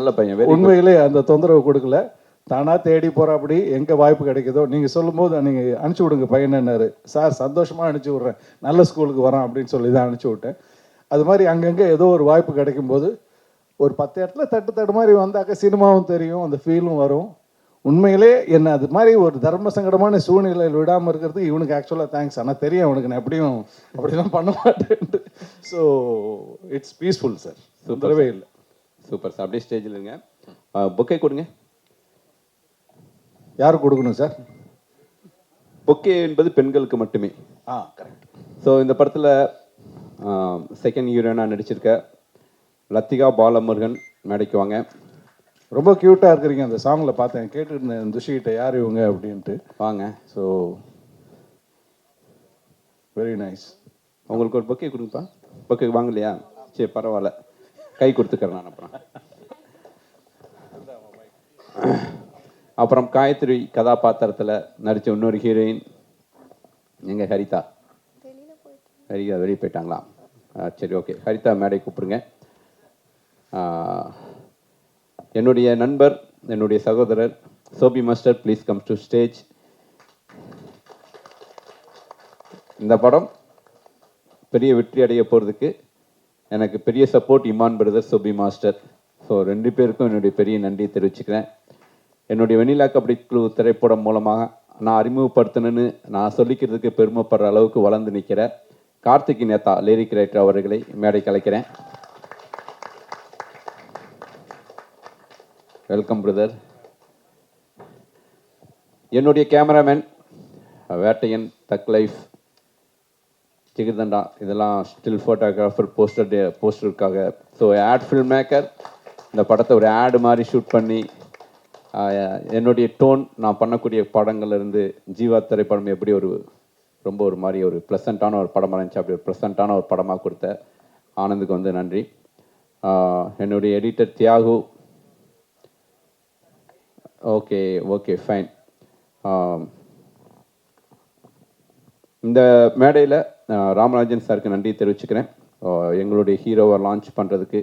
உண்மையிலே அந்த தொந்தரவு கொடுக்கல. தானாக தேடி போகிறாப்படி எங்கே வாய்ப்பு கிடைக்குதோ. நீங்கள் சொல்லும்போது நீங்கள் அனுப்பிச்சி விடுங்க பையனாரு. சார் சந்தோஷமாக அனுப்பிச்சி விட்றேன், நல்ல ஸ்கூலுக்கு வரான் அப்படின்னு சொல்லி தான் அனுப்பிச்சி விட்டேன். அது மாதிரி அங்கங்கே ஏதோ ஒரு வாய்ப்பு கிடைக்கும்போது ஒரு 10 இடத்துல தட்டு மாதிரி வந்தாக்க சினிமாவும் தெரியும், அந்த ஃபீலும் வரும். உண்மையிலே என்ன அது மாதிரி ஒரு தர்ம சங்கடமான சூழ்நிலையில் விடாமல் இருக்கிறது இவனுக்கு ஆக்சுவலாக தேங்க்ஸ். ஆனால் தெரியும் அவனுக்கு நான் எப்படியும் அப்படிலாம் பண்ண மாட்டேன்ட்டு. So it's peaceful sir. சுத்தரவே இல்லை. Super sir. அப்படியே ஸ்டேஜில் இருங்க. பொக்கே கொடுங்க. யாருக்கு கொடுக்கணும் சார்? பொக்கே என்பது பெண்களுக்கு மட்டுமே. கரெக்ட். ஸோ இந்த படத்தில் செகண்ட் ஹீரோயினாக நடிச்சிருக்க லத்திகா பாலமுருகன் மேடைக்கு வாங்க. ரொம்ப க்யூட்டாக இருக்கிறீங்க. அந்த சாங்கில் பார்த்தேன், கேட்டுருந்தேன் துஷிகிட்ட யார் இவங்க அப்படின்ட்டு. வாங்க. So very nice. உங்களுக்கு ஒரு பொக்கே கொடுங்கப்பா. பொக்கே வாங்கலையா? சரி பரவாயில்ல, கை கொடுத்துக்கிறேன் நான். அப்புறம் காயத்ரி கதாபாத்திரத்தில் நடித்த இன்னொரு ஹீரோயின் எங்கள் ஹரிதா. வெளியே போயிட்டாங்களா? சரி, ஓகே. ஹரிதா மேடை கூப்பிடுங்க. என்னுடைய நண்பர், என்னுடைய சகோதரர் Sobi master, please come to stage. இந்த படம் பெரிய வெற்றி அடைய போகிறதுக்கு எனக்கு பெரிய support Imman brother, Sobi master. So 2 பேருக்கும் என்னுடைய பெரிய நன்றியை தெரிவிச்சுக்கிறேன். என்னுடைய வெண்ணிலா கபடி குழு திரைப்படம் மூலமாக நான் அறிமுகப்படுத்தணுன்னு நான் சொல்லிக்கிறதுக்கு பெருமைப்படுற அளவுக்கு வளர்ந்து நிற்கிற கார்த்திக் நேதா லிரிக் ரைட்டர் அவர்களை மேடை கலைக்கிறேன். Welcome brother. என்னுடைய cameraman Vettaiyan thug life Jigarthanda இதெல்லாம் ஸ்டில் ஃபோட்டோகிராஃபர் போஸ்டருக்காக. ஸோ ஆட் ஃபில்ம் மேக்கர் இந்த படத்தை ஒரு ஆடு மாதிரி ஷூட் பண்ணி என்னுடைய டோன் நான் பண்ணக்கூடிய படங்கள்லேருந்து ஜீவா திரைப்படம் எப்படி ஒரு ரொம்ப ஒரு மாதிரி ஒரு ப்ளசண்ட்டான ஒரு படமாக இருந்துச்சு, அப்படி ஒரு ப்ளசண்ட்டான ஒரு படமாக கொடுத்த ஆனந்துக்கு வந்து நன்றி. என்னுடைய editor Thiyagu, okay okay fine. இந்த மேடையில் ராமராஜன் சாருக்கு நன்றி தெரிவிச்சுக்கிறேன். எங்களுடைய ஹீரோவை லான்ச் பண்ணுறதுக்கு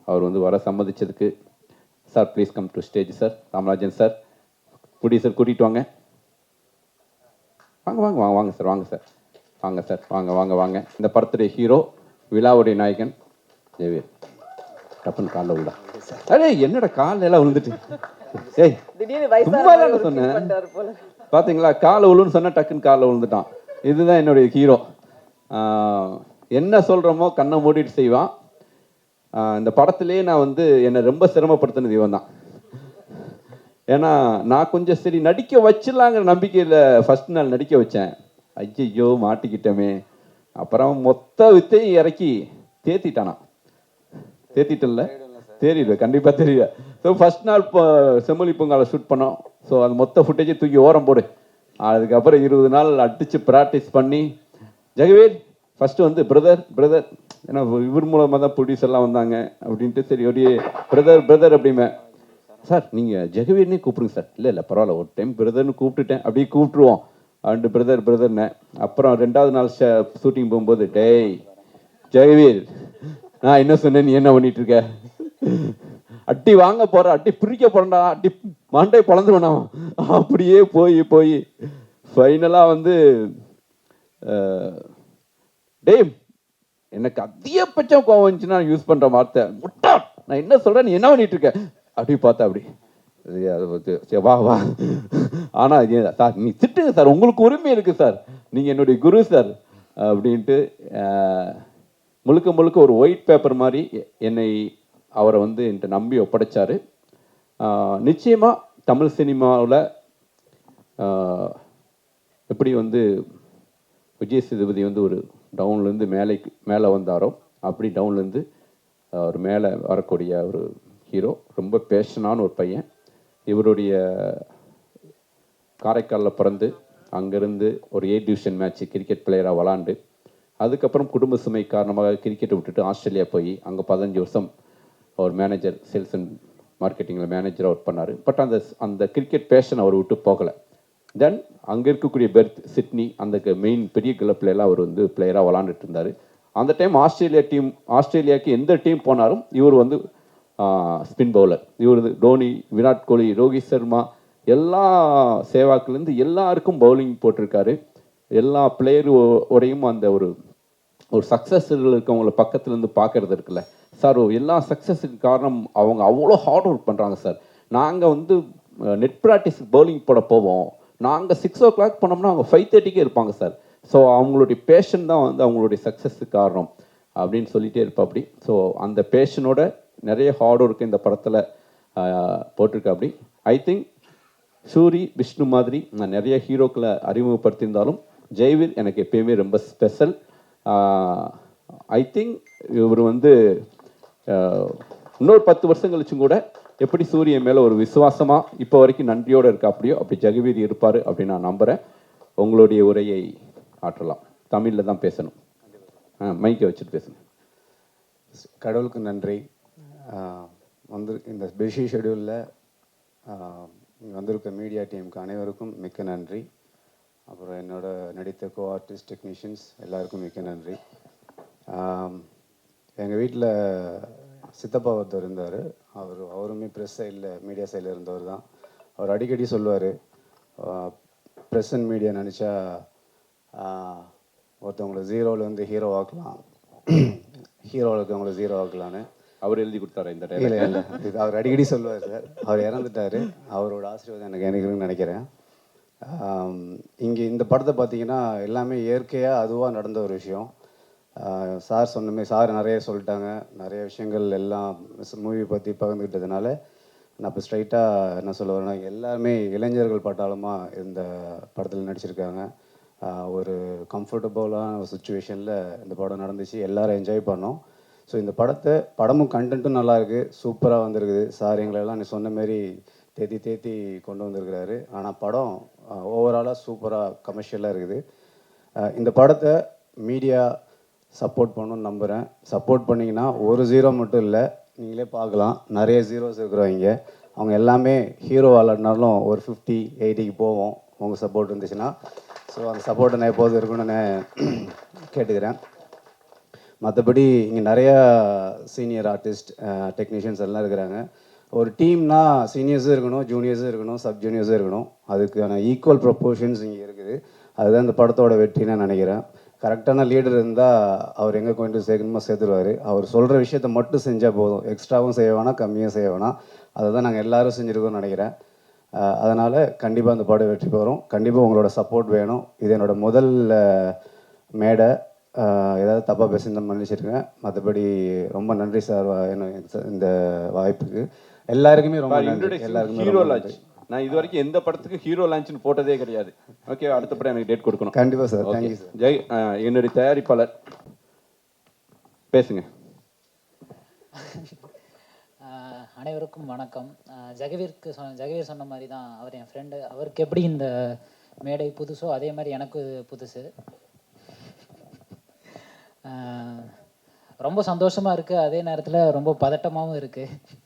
அவர் வந்து வர சம்மதிச்சதுக்கு. Sir please come to stage sir. Ramarajan sir producer கூட்டிகிட்டு வாங்க. வாங்க வாங்க வாங்க வாங்க சார், வாங்க சார், வாங்க சார், வாங்க வாங்க வாங்க. இந்த படத்துடைய ஹீரோ, விழாவுடைய நாயகன் ஜெயவீர். டப்புன்னு காலில் விழா. அரே என்னோட காலில் எல்லாம் விழுந்துட்டு, ஏய் சும்மா தான் சொன்னேன். பார்த்தீங்களா, காலை விழுன்னு சொன்னால் டக்குன்னு காலில் விழுந்துட்டான். இதுதான் என்னுடைய ஹீரோ. என்ன சொல்கிறோமோ கண்ணை மூடிட்டு செய்வான். இந்த படத்துலேயே நான் வந்து என்னை ரொம்ப சிரமப்படுத்தினது இவன் தான். ஏன்னா நான் கொஞ்சம் சரி நடிக்க வச்சிடலாங்கிற நம்பிக்கையில் ஃபஸ்ட் நாள் நடிக்க வச்சேன். ஐயோ மாட்டிக்கிட்டோமே. அப்புறம் மொத்த வித்தையும் இறக்கி தேத்திட்டானா. தேத்திட்டல தெரியுது, கண்டிப்பாக தெரியல. ஸோ ஃபஸ்ட் நாள் இப்போ செம்மொழி பொங்கலை ஷூட் பண்ணோம். ஸோ அது மொத்த ஃபுட்டேஜை தூக்கி ஓரம் போடு. அதுக்கப்புறம் 20 நாள் அடித்து ப்ராக்டிஸ் பண்ணி, ஜெகவீர் ஃபஸ்ட்டு வந்து பிரதர் ஏன்னா இவர் மூலமாக தான் ப்ரொடியூசர்லாம் வந்தாங்க அப்படின்ட்டு, சரி ஒரு பிரதர் அப்படிமே. சார் நீங்கள் ஜெகவீர்னே கூப்பிடுங்க சார். இல்லை பரவாயில்ல, ஒரு டைம் பிரதர்னு கூப்பிட்டுட்டேன், அப்படியே கூப்பிட்ருவோம் அண்டு பிரதர்னு. அப்புறம் 2வது நாள் ஷூட்டிங் போகும்போது, டேய் ஜெகவீர், நான் என்ன சொன்னேன், நீ என்ன பண்ணிட்டு இருக்க? அட்டி வாங்க போற, அட்டி பிரிக்க போறா, அட்டி மண்டை பொழந்துருவேன். அப்படியே போய் ஃபைனலாக வந்து டேய் எனக்கு அதிகபட்சம் கோவம் வந்துச்சுன்னா யூஸ் பண்ணுற வார்த்தை முட்டா, நான் என்ன சொல்கிறேன், நீ என்ன பண்ணிட்டு இருக்க? அப்படி பார்த்தா அப்படி வா வா. ஆனால் சார் நீ திட்டுங்க சார், உங்களுக்கு உரிமை இருக்குது சார், நீங்கள் என்னுடைய குரு சார் அப்படின்ட்டு முழுக்க ஒரு ஒயிட் பேப்பர் மாதிரி என்னை அவரை வந்து என்கிட்ட நம்பி ஒப்படைச்சார். நிச்சயமாக தமிழ் சினிமாவில் எப்படி வந்து விஜய் சேதுபதி வந்து ஒரு டவுன்லேருந்து மேலே வந்தாரோ, அப்படி டவுன்லேருந்து ஒரு மேலே வரக்கூடிய ஒரு ஹீரோ. ரொம்ப பேஷனான ஒரு பையன். இவருடைய காரைக்காலில் பிறந்து அங்கேருந்து ஒரு A டிவிஷன் மேட்ச் கிரிக்கெட் பிளேயராக விளாண்டு, அதுக்கப்புறம் குடும்ப சுமை காரணமாக கிரிக்கெட்டை விட்டுட்டு ஆஸ்திரேலியா போய் அங்கே 15 வருஷம் அவர் மேனேஜர், சேல்ஸ் அண்ட் மார்க்கெட்டிங்கில் மேனேஜராக ஒர்க் பண்ணார். பட் அந்த கிரிக்கெட் பேஷன் அவர் விட்டு போகலை. தென் அங்கே இருக்கக்கூடிய பெர்த், சிட்னி, அந்த மெயின் பெரிய கிளப்லாம் அவர் வந்து பிளேயராக விளாண்டுட்டு இருந்தார். அந்த டைம் ஆஸ்திரேலியாவுக்கு எந்த டீம் போனாலும் இவர் வந்து ஸ்பின் பவுலர். இவர் தோனி, விராட் கோலி, ரோஹித் சர்மா, எல்லா சேவாக்குலேருந்து எல்லாருக்கும் பவுலிங் போட்டிருக்காரு. எல்லா பிளேயரோடையும் அந்த ஒரு சக்ஸஸ் இருக்கவங்கள பக்கத்துலேருந்து பார்க்கறது இருக்குல்ல சார். எல்லா சக்ஸஸுக்கு காரணம் அவங்க அவ்வளோ ஹார்ட் ஒர்க் பண்ணுறாங்க சார். நாங்கள் வந்து நெட் ப்ராக்டிஸுக்கு பவுலிங் போட போவோம், நாங்கள் 6 o'clock பண்ணோம்னா அவங்க 5:30க்கே இருப்பாங்க சார். ஸோ அவங்களுடைய பேஷன் தான் வந்து அவங்களுடைய சக்ஸஸுக்கு காரணம் அப்படின்னு சொல்லிகிட்டே இருப்பா அப்படி. ஸோ அந்த பேஷனோட நிறைய ஹார்ட் ஒர்க்கு இந்த படத்தில் போட்டிருக்கா அப்படி. ஐ திங்க் சூரி, விஷ்ணு மாதிரி நான் நிறைய ஹீரோக்களை அறிமுகப்படுத்தியிருந்தாலும் ஜெயவீர் எனக்கு எப்பயுமே ரொம்ப ஸ்பெஷல். ஐ திங்க் இவர் வந்து இன்னொரு 10 வருஷம் கழிச்சும் கூட எப்படி சூரியன் மேலே ஒரு விசுவாசமாக இப்போ வரைக்கும் நன்றியோடு இருக்கா அப்படியோ அப்படி ஜெகவீர் இருப்பார் அப்படின்னு நான் நம்புகிறேன். உங்களுடைய உரையை ஆற்றலாம். தமிழில் தான் பேசணும், மைக்கை வச்சுட்டு பேசணும். கடவுளுக்கு நன்றி. வந்து இந்த பிஸி ஷெடியூலில் வந்திருக்க மீடியா டீமுக்கு அனைவருக்கும் மிக்க நன்றி. அப்புறம் என்னோட நடித்த கோ ஆர்டிஸ்ட், டெக்னீஷியன்ஸ் எல்லாருக்கும் மிக்க நன்றி. எங்கள் வீட்டில் சித்தப்பா ஒருத்தர் இருந்தார். அவருமே ப்ரெஸ் சைடில், மீடியா சைடில் இருந்தவர் தான். அவர் அடிக்கடி சொல்லுவார், ப்ரெஸ் அண்ட் மீடியா நினச்சா ஒருத்தவங்களை 0ல் வந்து ஹீரோ ஆக்கலாம், ஹீரோவில் இருக்கவங்களை 0 ஆக்கலான்னு. அவர் எழுதி கொடுத்தாரு இந்த டைம்? இல்லை, இது அவர் அடிக்கடி சொல்லுவார் சார். அவர் இறந்துட்டார். அவரோட ஆசீர்வாதம் எனக்கு இருக்குன்னு நினைக்கிறேன். இங்கே இந்த படத்தை பார்த்தீங்கன்னா எல்லாமே இயற்கையாக அதுவாக நடந்த ஒரு விஷயம். சார் சொன்னமே, சார் நிறைய சொல்லிட்டாங்க, நிறைய விஷயங்கள் எல்லாம் மூவி பற்றி பகிர்ந்துக்கிட்டதுனால நான் இப்போ ஸ்ட்ரைட்டாக என்ன சொல்ல வரேன்னா, எல்லாருமே இளைஞர்கள் பட்டாளமாக இந்த படத்தில் நடிச்சிருக்காங்க. ஒரு கம்ஃபர்டபுளான ஒரு சுச்சுவேஷனில் இந்த படம் நடந்துச்சு. எல்லாரும் என்ஜாய் பண்ணோம். ஸோ இந்த படமும் கண்டென்ட்டும் நல்லா இருக்குது, சூப்பராக வந்திருக்குது. சார் எங்களெல்லாம் நீ சொன்ன மாரி தேத்தி கொண்டு வந்திருக்கிறாரு. ஆனால் படம் ஓவராலாக சூப்பராக கமர்ஷியலாக இருக்குது. இந்த படத்தை மீடியா சப்போர்ட் பண்ணணும்னு நம்புகிறேன். சப்போர்ட் பண்ணிங்கன்னா ஒரு 0 மட்டும் இல்லை, நீங்களே பார்க்கலாம் நிறைய ஜீரோஸ் இருக்கிறவங்க. அவங்க எல்லாமே ஹீரோ விளாட்னாலும் ஒரு 50-80க்கு போவோம் உங்கள் சப்போர்ட் இருந்துச்சுன்னா. ஸோ அந்த சப்போர்ட்டை நான் எப்போதும் இருக்கணும்னு கேட்டுக்கிறேன். மற்றபடி இங்கே நிறையா சீனியர் ஆர்டிஸ்ட், டெக்னீஷியன்ஸ் எல்லாம் இருக்கிறாங்க. ஒரு டீம்னா சீனியர்ஸும் இருக்கணும், ஜூனியர்ஸும் இருக்கணும், சப் ஜூனியர்ஸும் இருக்கணும். அதுக்கான ஈக்குவல் ப்ரொப்போர்ஷன்ஸ் இங்கே இருக்குது. அதுதான் இந்த படத்தோட வெற்றின்னு நான் நினைக்கிறேன். கரெக்டான லீடர் இருந்தால் அவர் எங்கே கொண்டு சேர்க்கணுமோ சேர்த்துருவார். அவர் சொல்கிற விஷயத்த மட்டும் செஞ்சால் போதும், எக்ஸ்ட்ராவும் செய்ய வேணாம், கம்மியாக செய்ய வேணாம். அதை தான் நாங்கள் எல்லோரும் செஞ்சுருக்கோம்னு நினைக்கிறேன். அதனால் கண்டிப்பாக அந்த படம் வெற்றி பெறும். கண்டிப்பாக உங்களோட சப்போர்ட் வேணும். இது என்னோட முதல் மேடை. ஏதாவது தப்பாக பேசியிருந்தால் மன்னிச்சிருக்கேன். மற்றபடி ரொம்ப நன்றி சார் இந்த வாய்ப்புக்கு. எல்லாருக்குமே ரொம்ப நன்றி. எல்லாருக்குமே ஹீரோ லான்ச் நான் இது வரைக்கும் எந்த படத்துக்கு ஹீரோ லான்ச்னு போட்டதே கிடையாது. ஓகே, அடுத்த படம் எனக்கு டேட் கொடுக்கணும். கண்டிப்பாக சார். Thank you sir. ஜெய், என்னுடைய தயாரிப்பாளர் பேசுங்க. அனைவருக்கும் வணக்கம். ஜெகவீர் சொன்ன மாதிரி தான், அவர் என் ஃப்ரெண்டு. அவருக்கு எப்படி இந்த மேடை புதுசோ அதே மாதிரி எனக்கு புதுசு. ரொம்ப சந்தோஷமாக இருக்குது, அதே நேரத்தில் ரொம்ப பதட்டமாகவும் இருக்குது.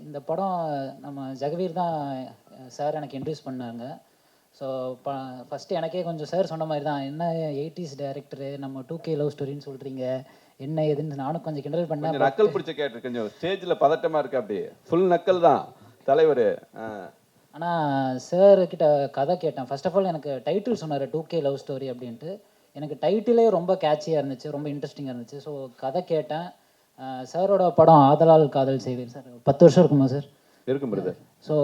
இந்த படம் நம்ம ஜெகவீர் தான் சார் எனக்கு இன்ட்ரடியூஸ் பண்ணாங்க. ஸோ ஃபஸ்ட்டு எனக்கே கொஞ்சம் சார் சொன்ன மாதிரி தான், என்ன 80s டைரக்டரு, நம்ம 2K லவ் ஸ்டோரின்னு சொல்கிறீங்க, என்ன ஏதுன்னு நானும் கொஞ்சம் கிண்டல் பண்ணேன். நக்கல் பிடிச்ச கேட்டு கொஞ்சம் ஸ்டேஜில் பதட்டமாக இருக்கு, அப்படியே ஃபுல் நக்கல் தான் தலைவர். ஆனால் சார் கிட்ட கதை கேட்டேன். ஃபர்ஸ்ட் ஆஃப் ஆல் எனக்கு டைட்டில் சொன்னார் 2K லவ் ஸ்டோரி அப்படின்ட்டு. எனக்கு டைட்டிலே ரொம்ப கேட்சியாக இருந்துச்சு, ரொம்ப இன்ட்ரெஸ்டிங்காக இருந்துச்சு. ஸோ கதை கேட்டேன். சாரோட படம் ஆதலால் காதல் செய்வேன் சார் 10 வருஷம் இருக்குமா சார்? இருக்கும் பிரதர். ஸோ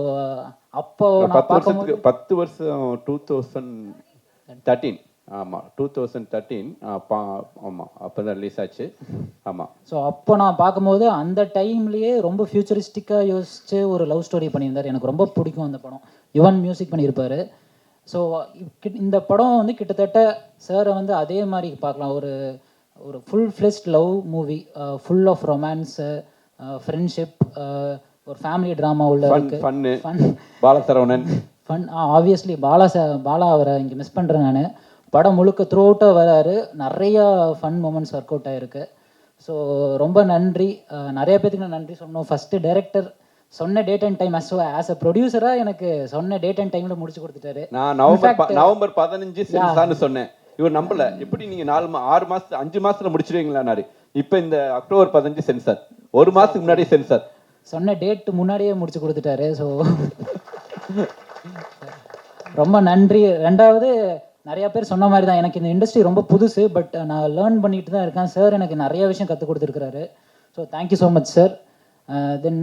அப்போ நான் 10 வருஷம் 2013. ஆமாம், 2013. ஆமாம், அப்போ தான் ரிலீஸ் ஆச்சு. ஆமாம். ஸோ அப்போ நான் பார்க்கும்போது அந்த டைம்லேயே ரொம்ப ஃபியூச்சரிஸ்டிக்காக யோசிச்சு ஒரு லவ் ஸ்டோரி பண்ணியிருந்தார். எனக்கு ரொம்ப பிடிக்கும் அந்த படம். யுவன் மியூசிக் பண்ணியிருப்பார். ஸோ இந்த படம் வந்து கிட்டத்தட்ட சாரை வந்து அதே மாதிரி பார்க்கலாம். ஒரு full fleshed love movie, full of romance, friendship, ஒரு ஃபேமிலி ட்ராமா உள்ள இருக்கு. Fun Balasaravanan fun. Obviously Bala அவரை இங்கே மிஸ் பண்ணுறேன் நான். படம் முழுக்க த்ரூ அவுட்டாக வராரு. நிறையா ஃபன் மூமெண்ட்ஸ் ஒர்க் அவுட் ஆகிருக்கு. ஸோ ரொம்ப நன்றி. நிறைய பேத்துக்கு நான் நன்றி சொல்லணும். ஃபஸ்ட்டு டைரக்டர் சொன்ன date and time as a ப்ரொடியூசராக எனக்கு சொன்ன டேட் அண்ட் டைமில் முடிச்சு கொடுத்துட்டாரு. நான் நவம்பர் 15 சென்சார்னு சொன்னேன். இவர் நம்பல. எப்படி நீங்கள் 6 மாதம் 5 மாதத்தில் முடிச்சிருவீங்களான்னாரு. இப்போ இந்த அக்டோபர் 15 சென்சார், 1 மாதத்துக்கு முன்னாடியே சென்சார். சொன்ன டேட் முன்னாடியே முடிச்சு கொடுத்துட்டாரு. ஸோ ரொம்ப நன்றி. ரெண்டாவது, நிறையா பேர் சொன்ன மாதிரி தான், எனக்கு இந்த இண்டஸ்ட்ரி ரொம்ப புதுசு, பட் நான் லேர்ன் பண்ணிட்டு தான் இருக்கேன். சார் எனக்கு நிறைய விஷயம் கற்றுக் கொடுத்துருக்குறாரு. So thank you so much sir. Then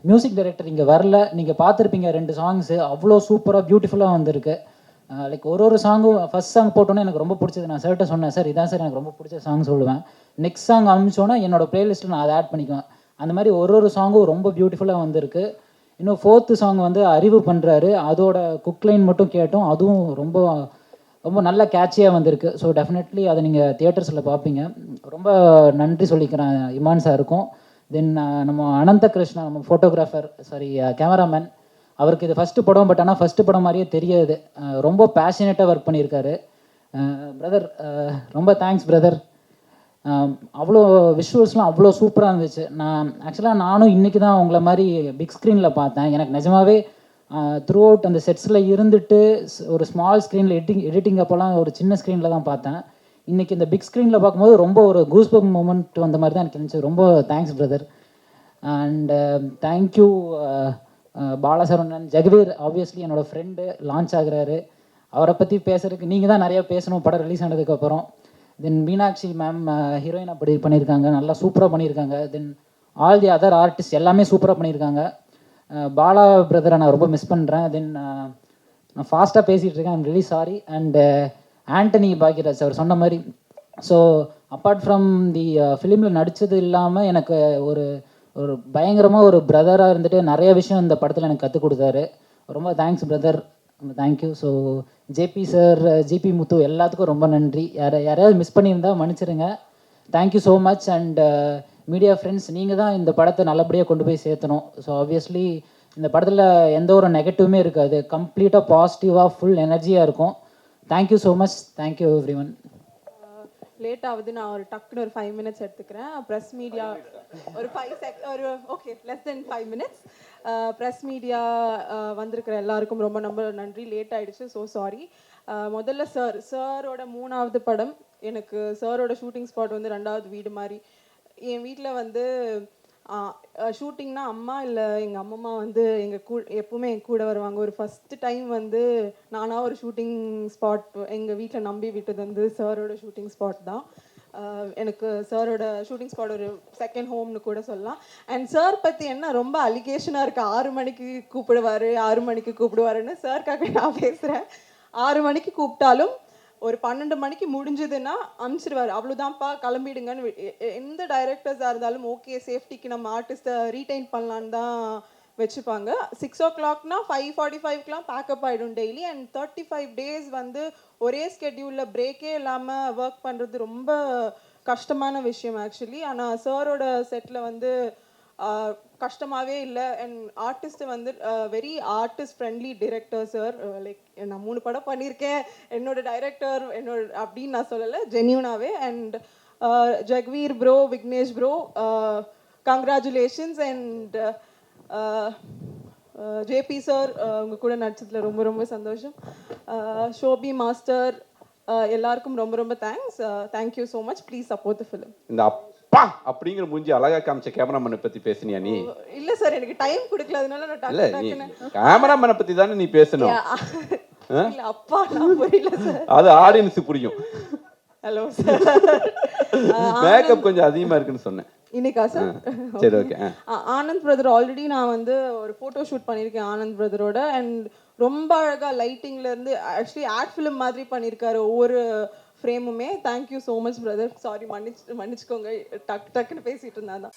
music director இங்கே வரல, நீங்கள் பார்த்துருப்பீங்க 2 சாங்ஸு அவ்வளோ சூப்பராக பியூட்டிஃபுல்லாக வந்திருக்கு. லைக் ஒரு சாங்கும் ஃபஸ்ட் சாங் போட்டோன்னே எனக்கு ரொம்ப பிடிச்சது. நான் சார்கிட்ட சொன்னேன், சார் இதான் சார் எனக்கு ரொம்ப பிடிச்ச சாங் சொல்லுவேன். நெக்ஸ்ட் சாங் அமிச்சோன்னா என்னோட ப்ளேலிஸ்ட்டில் நான் அதை ஆட் பண்ணிக்குவேன். அந்த மாதிரி ஒரு சாங்கும் ரொம்ப பியூட்டிஃபுல்லாக வந்திருக்கு. இன்னும் 4th சாங் வந்து அறிவு பண்ணுறாரு. அதோட குக்லைன் மட்டும் கேட்டோம், அதுவும் ரொம்ப ரொம்ப நல்ல கேட்சியாக வந்திருக்கு. ஸோ டெஃபினெட்லி அதை நீங்கள் தியேட்டர்ஸில் பார்ப்பீங்க. ரொம்ப நன்றி சொல்லிக்கிறேன் இமான் சாருக்கும். தென் நம்ம அனந்த கிருஷ்ணா, நம்ம ஃபோட்டோகிராஃபர், கேமராமேன், அவருக்கு இது ஃபஸ்ட்டு படம். பட் ஆனால் ஃபஸ்ட்டு படம் மாதிரியே தெரியாது. ரொம்ப பேஷனேட்டாக ஒர்க் பண்ணியிருக்காரு. பிரதர் ரொம்ப தேங்க்ஸ் பிரதர். அவ்வளோ விஷுவல்ஸ்லாம் அவ்வளோ சூப்பராக இருந்துச்சு. நானும் இன்றைக்கி தான் உங்களை மாதிரி பிக் ஸ்க்ரீனில் பார்த்தேன். எனக்கு நிஜமாவே த்ரூ அவுட் அந்த செட்ஸில் இருந்துட்டு ஒரு ஸ்மால் ஸ்க்ரீனில் எடிட்டிங் அப்போலாம் ஒரு சின்ன ஸ்க்ரீனில் தான் பார்த்தேன். இன்றைக்கி இந்த பிக் ஸ்க்ரீனில் பார்க்கும்போது ரொம்ப ஒரு கூஸ்பம்ப் மூமெண்ட் வந்த மாதிரி தான் எனக்கு இருந்துச்சு. ரொம்ப thanks brother. And thank you Balasaravanan. Jagaveer obviously என்னோடய ஃப்ரெண்டு, லான்ச் ஆகுறாரு. அவரை பற்றி பேசுறதுக்கு நீங்கள் தான் நிறையா பேசணும் படம் ரிலீஸ் ஆனதுக்கப்புறம். தென் மீனாட்சி மேம் ஹீரோயினாக பண்ணியிருக்காங்க, நல்லா சூப்பராக பண்ணியிருக்காங்க. Then all the other artist எல்லாமே சூப்பராக பண்ணியிருக்காங்க. பாலா பிரதரை நான் ரொம்ப மிஸ் பண்ணுறேன். தென் நான் ஃபாஸ்ட்டாக பேசிகிட்டு இருக்கேன், I'm really sorry. And Antony Bhagyaraj அவர் சொன்ன மாதிரி, ஸோ அப்பார்ட் ஃப்ரம் தி ஃபிலிமில் நடித்தது இல்லாமல் எனக்கு ஒரு பயங்கரமாக ஒரு பிரதராக இருந்துட்டு நிறைய விஷயம் இந்த படத்தில் எனக்கு கற்றுக் கொடுத்தாரு. ரொம்ப thanks brother. Thank you. So JP sir, GP Muthu எல்லாத்துக்கும் ரொம்ப நன்றி. யாரையாவது மிஸ் பண்ணியிருந்தா மன்னிச்சிடுங்க. Thank you so much. And media friends, நீங்கள் தான் இந்த படத்தை நல்லபடியாக கொண்டு போய் சேர்த்தணும். ஸோ ஆப்வியஸ்லி இந்த படத்தில் எந்த ஒரு நெகட்டிவுமே இருக்காது, கம்ப்ளீட்டாக பாசிட்டிவாக ஃபுல் எனர்ஜியாக இருக்கும். Thank you so much. Thank you every one. Late ஆகுது, நான் ஒரு டக்குன்னு ஒரு 5 மினிட்ஸ் எடுத்துக்கிறேன். ப்ரெஸ் மீடியா ஒரு 5 ஒரு okay less than 5 minutes. Press media வந்திருக்கிற எல்லாருக்கும் ரொம்ப ரொம்ப நன்றி. லேட் ஆகிடுச்சு, ஸோ சாரி. முதல்ல சாரோட 3வது படம். எனக்கு சாரோட ஷூட்டிங் ஸ்பாட் வந்து 2வது வீடு மாதிரி. என் வீட்டில் வந்து ஷூட்டிங்னா அம்மா இல்லை எங்கள் அம்மம்மா வந்து எப்பவுமே என் கூட வருவாங்க. ஒரு ஃபஸ்ட்டு டைம் வந்து நானாக ஒரு ஷூட்டிங் ஸ்பாட் எங்கள் வீட்டில் நம்பி விட்டது வந்து சாரோட ஷூட்டிங் ஸ்பாட் தான். எனக்கு சாரோட ஷூட்டிங் ஸ்பாட் ஒரு செகண்ட் ஹோம்னு கூட சொல்லலாம். அண்ட் சார் பற்றி என்ன ரொம்ப அலிகேஷனாக இருக்குது. 6 மணிக்கு கூப்பிடுவார், 6 மணிக்கு கூப்பிடுவாருன்னு. சார்க்காக நான் பேசுகிறேன். 6 மணிக்கு கூப்பிட்டாலும் ஒரு 12 மணிக்கு முடிஞ்சதுன்னா அனுப்பிச்சிடுவார். அவ்வளோதான்ப்பா கிளம்பிடுங்கன்னு. எந்த டைரக்டர்ஸாக இருந்தாலும் ஓகே சேஃப்டிக்கு நம்ம ஆர்டிஸ்ட்டை ரீடைன் பண்ணலான்னு தான் வச்சுப்பாங்க. 6 o'clockனா 5:45க்குலாம் பேக்கப் ஆகிடும் டெய்லி. அண்ட் 35 days வந்து ஒரே ஸ்கெட்யூலில் பிரேக்கே இல்லாமல் ஒர்க் பண்ணுறது ரொம்ப கஷ்டமான விஷயம் ஆக்சுவலி. ஆனால் சாரோட செட்டில் வந்து கஷ்டமாகவே இல்லை. அண்ட் ஆர்டிஸ்ட்டு வந்து very artist friendly director sir. Like நான் 3 படம் பண்ணியிருக்கேன், என்னோட டைரக்டர் என்னோட அப்படின்னு நான் சொல்லலை, ஜென்யூனாகவே. And Jagveer bro, Vignesh bro, congratulations. And JP sir உங்கள் கூட நடிச்சதில் ரொம்ப ரொம்ப சந்தோஷம். ஷோபி மாஸ்டர் எல்லாருக்கும் ரொம்ப ரொம்ப thanks. Thank you so much. Please support the film. இந்த அப்பா அப்படிங்கிற மூஞ்சி அழகா காமிச்ச கேமராமேனை பத்தி பேசுனியா நீ? இல்ல சார், எனக்கு டைம் கொடுக்கல, அதனால நான் இல்ல, டக்கு நீ கேமராமேனை பத்தி தானே நீ பேசணும். இல்ல அப்பா நான் புரியல சார். அது ஆடியன்ஸுக்கு புரியும். Hello sir. மேக்கப் கொஞ்சம் அதிகமா இருக்குன்னு சொன்னேன் இன்னைக்கா சார்? சரி, ஓகே. ஆனந்த் பிரதர் ஆல்ரெடி நான் வந்து ஒரு ஃபோட்டோ ஷூட் பண்ணியிருக்கேன் ஆனந்த் பிரதரோட. அண்ட் ரொம்ப அழகாக லைட்டிங்லேருந்து ஆக்சுவலி ஆட் ஃபிலிம் மாதிரி பண்ணியிருக்காரு ஒவ்வொரு ஃப்ரேமுமே. Thank you so much brother. Sorry, மன்னிச்சுக்கோங்க, டக்குன்னு பேசிகிட்டு இருந்தாதான்.